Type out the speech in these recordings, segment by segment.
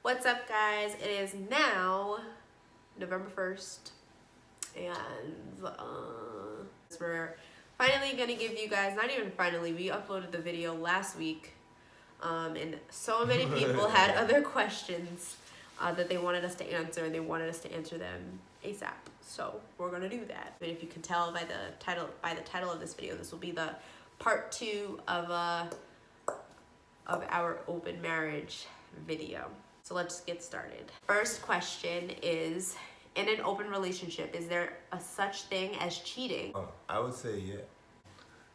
What's up, guys? It is now November 1st, and we're finally gonna give you guys, not even finally, we uploaded the video last week, and so many people had other questions that they wanted us to answer, and they wanted us to answer them ASAP. So we're gonna do that. But if you can tell by the title of this video, this will be the part 2 of our open marriage video. So let's get started. First question is, in an open relationship, is there a such thing as cheating? I would say yeah.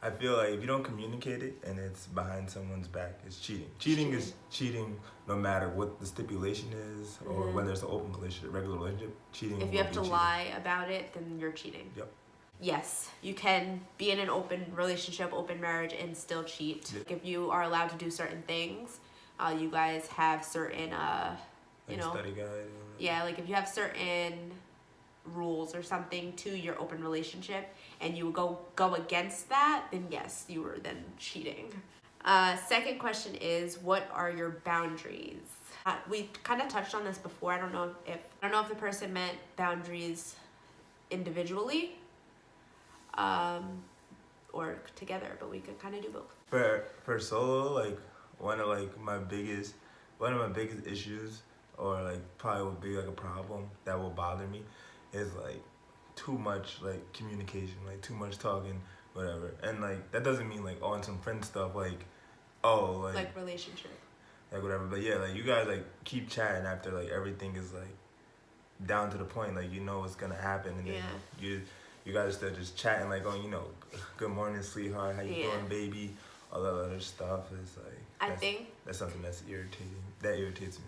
I feel like if you don't communicate it and it's behind someone's back, it's cheating. Cheating is cheating no matter what the stipulation is or whether it's an open relationship, regular relationship. Cheating. If you have to lie about it, then you're cheating. Yep. Yes, you can be in an open relationship, open marriage, and still cheat. Yep. If you are allowed to do certain things, you guys have certain, you know, study guide. Yeah, like if you have certain rules or something to your open relationship and you go against that, then yes, you were then cheating. Second question is, what are your boundaries? We kind of touched on this before. I don't know if the person meant boundaries individually or together, but we could kind of do both. For solo, like one of my biggest issues, or like probably would be like a problem that will bother me, is like too much like communication, like too much talking, whatever. And like that doesn't mean like on some friend stuff, like relationship, like whatever. But yeah, like you guys like keep chatting after like everything is like down to the point, like you know what's gonna happen, and then you guys still just chatting like, oh, you know, good morning, sweetheart, how you doing, baby, all that other stuff. Is like I think that's something that's irritating. That irritates me.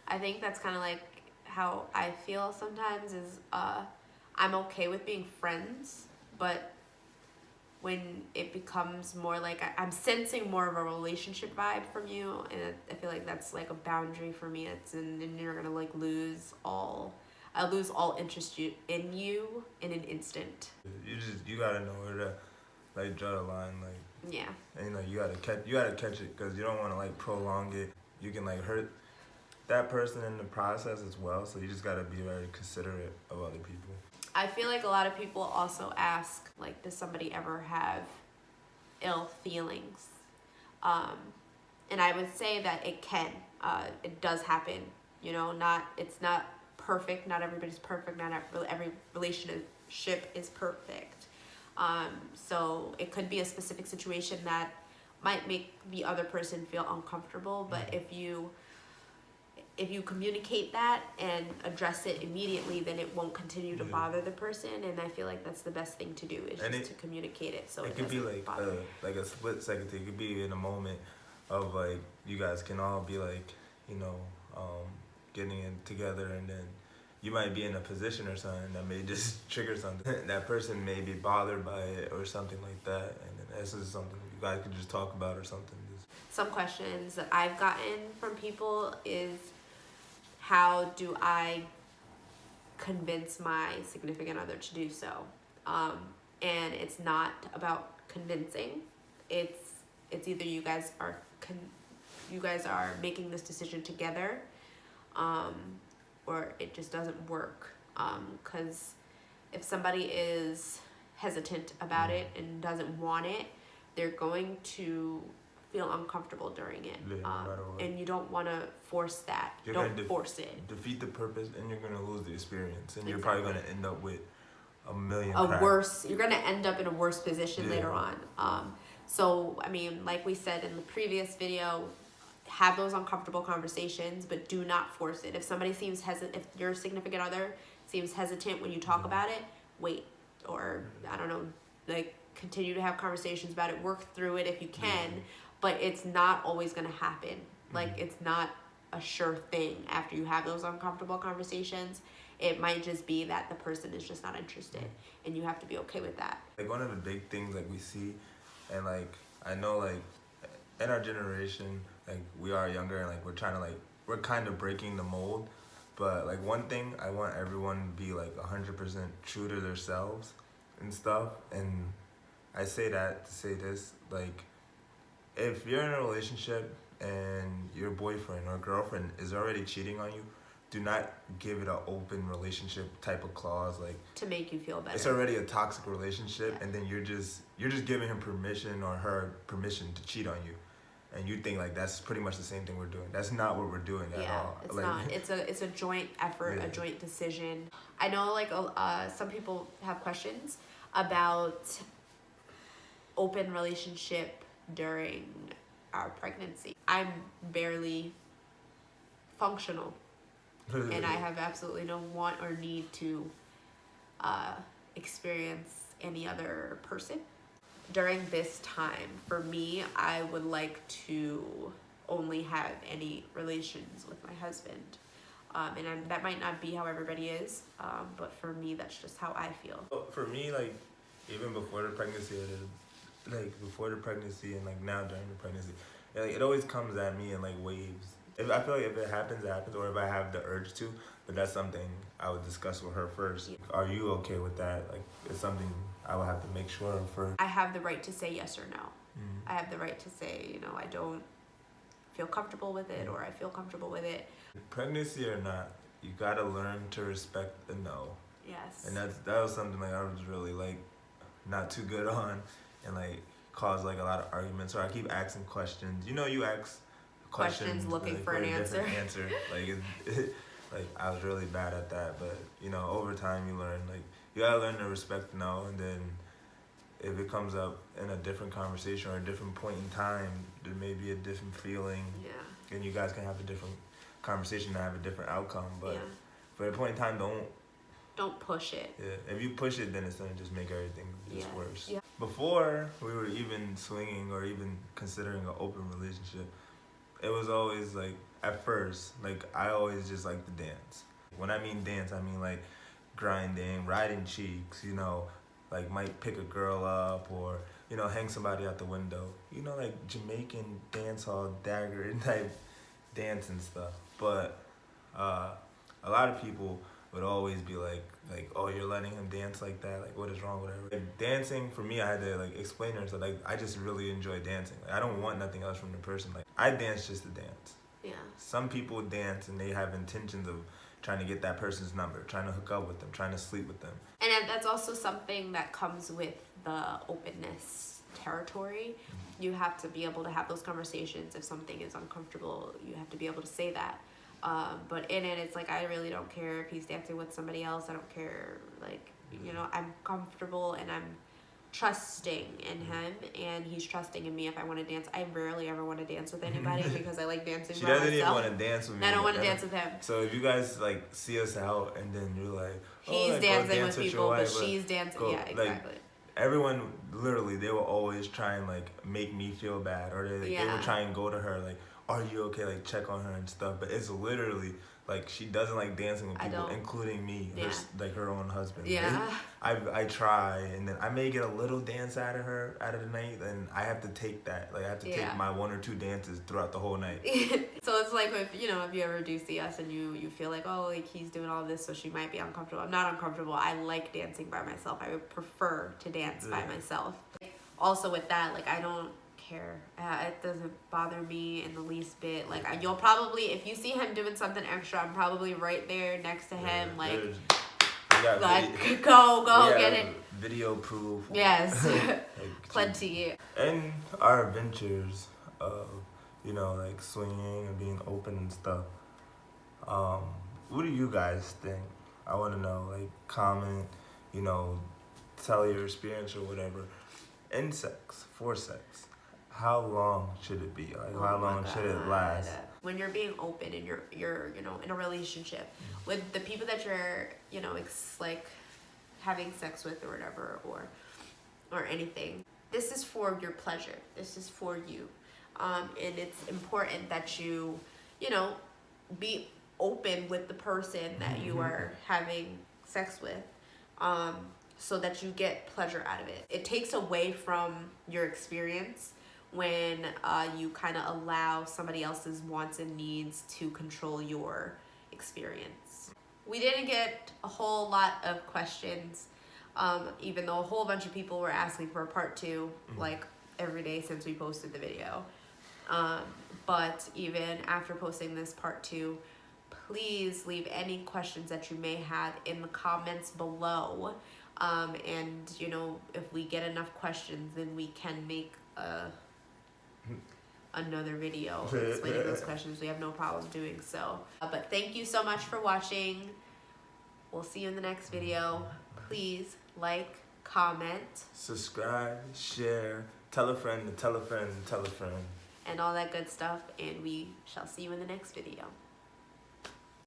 I think that's kind of like how I feel sometimes is I'm okay with being friends, but when it becomes more like I'm sensing more of a relationship vibe from you, and I feel like that's like a boundary for me. And you're gonna like lose all interest in you in an instant. You gotta know where to like draw the line, like yeah. And you know you gotta catch it, because you don't want to like prolong it. You can like hurt that person in the process as well, so you just gotta be very considerate of other people. I feel like a lot of people also ask, like, does somebody ever have ill feelings? And I would say that it can. It does happen. You know, it's not perfect. Not everybody's perfect. Not every relationship is perfect. So it could be a specific situation that might make the other person feel uncomfortable, but if you communicate that and address it immediately, then it won't continue to bother the person. And I feel like that's the best thing to do, is just to communicate it. So it could be like a split second. It could be in a moment of like you guys can all be like, you know, getting in together, and then you might be in a position or something that may just trigger something. That person may be bothered by it or something like that, and then this is something you guys could just talk about or something. Some questions that I've gotten from people is, how do I convince my significant other to do so? And it's not about convincing. It's either you guys are making this decision together, or it just doesn't work. Because if somebody is hesitant about it and doesn't want it, they're going to feel uncomfortable during it, and you don't want to force that. Don't force it. Defeat the purpose, and you're gonna lose the experience, and you're probably gonna end up with you're gonna end up in a worse position later on. So I mean, like we said in the previous video, have those uncomfortable conversations, but do not force it. If somebody seems hesitant, if your significant other seems hesitant when you talk about it, wait, or I don't know, like continue to have conversations about it, work through it if you can. But it's not always going to happen. Like, it's not a sure thing after you have those uncomfortable conversations. It might just be that the person is just not interested, and you have to be okay with that. Like, one of the big things, like, we see, and, like, I know, like, in our generation, like, we are younger, and, like, we're kind of breaking the mold. But, like, one thing, I want everyone to be, like, 100% true to themselves and stuff. And I say that to say this, like, if you're in a relationship and your boyfriend or girlfriend is already cheating on you, do not give it an open relationship type of clause, like to make you feel better. It's already a toxic relationship, Yeah. and then you're just giving him permission or her permission to cheat on you, and you think like that's pretty much the same thing we're doing. That's not what we're doing at all. It's like, not. It's a joint effort, Yeah. a joint decision. I know like some people have questions about open relationship during our pregnancy. I'm barely functional, and I have absolutely no want or need to experience any other person. During this time, for me, I would like to only have any relations with my husband. That might not be how everybody is, but for me, that's just how I feel. For me, like even before the pregnancy, and like now during the pregnancy, like it always comes at me in like waves. If I feel like if it happens, it happens, or if I have the urge to, but that's something I would discuss with her first. Yeah. Are you okay with that? Like it's something I would have to make sure of first. I have the right to say yes or no. Mm. I have the right to say, I don't feel comfortable with it, or I feel comfortable with it. Pregnancy or not, you gotta learn to respect the no. Yes. And that was something like I was really like not too good on, and like caused like a lot of arguments. Or I keep asking questions. You ask questions looking like, for an a different answer. Like like I was really bad at that. But over time you learn, like you gotta learn to respect the no, and then if it comes up in a different conversation or a different point in time, there may be a different feeling. Yeah. And you guys can have a different conversation and have a different outcome. But Yeah. for a point in time, Don't push it. yeah, if you push it, then it's gonna just make everything just Yeah. worse. Yeah. Before we were even swinging or even considering an open relationship, it was always like at first, like I always just like to dance. When I mean dance, I mean like grinding, riding cheeks. Like might pick a girl up or hang somebody out the window. Like Jamaican dance hall dagger type dance and stuff. But a lot of people would always be like, oh, you're letting him dance like that? Like, what is wrong with her? Like, dancing, for me, I had to, like, explain to her, so, like, I just really enjoy dancing. Like, I don't want nothing else from the person. Like, I dance just to dance. Yeah. Some people dance and they have intentions of trying to get that person's number, trying to hook up with them, trying to sleep with them. And that's also something that comes with the openness territory. You have to be able to have those conversations. If something is uncomfortable, you have to be able to say that. But in it, it's like, I really don't care if he's dancing with somebody else. I don't care. Like, I'm comfortable and I'm trusting in him, and he's trusting in me if I want to dance. I rarely ever want to dance with anybody because I like dancing by myself. She doesn't even want to dance with me. I don't want to dance with him. So if you guys like see us out and then you're like, he's like, dancing with people, but she's dancing. Go, yeah, exactly. Like, everyone, literally, they will always try and like make me feel bad, or they will try and go to her like, are you okay? Like check on her and stuff. But it's literally like she doesn't like dancing with people, including me, her own husband. Yeah. I try, and then I may get a little dance out of the night, and I have to take that. Like I have to take my 1 or 2 dances throughout the whole night. So it's like if you ever do see us and you feel like, oh, like he's doing all this, so she might be uncomfortable. I'm not uncomfortable. I like dancing by myself. I would prefer to dance by myself. Also with that, like I don't care. It doesn't bother me in the least bit. Like you'll probably, if you see him doing something extra, I'm probably right there next to him. Like go get it. Video proof. Yes. Plenty. And our adventures of like swinging and being open and stuff. What do you guys think? I want to know. Like comment. Tell your experience or whatever. In sex, for sex. How long should it be? Like, how long should it last? When you're being open and you're in a relationship with the people that you're like having sex with or whatever or anything, this is for your pleasure. This is for you, and it's important that you be open with the person that you are having sex with, so that you get pleasure out of it. It takes away from your experience when you kind of allow somebody else's wants and needs to control your experience. We didn't get a whole lot of questions, even though a whole bunch of people were asking for a part 2, like every day since we posted the video. But even after posting this part 2, please leave any questions that you may have in the comments below. And you know, if we get enough questions, then we can make another video explaining those questions. We have no problem doing so. But thank you so much for watching. We'll see you in the next video. Please like, comment, subscribe, share, tell a friend, and tell a friend, and tell a friend, and all that good stuff. And we shall see you in the next video.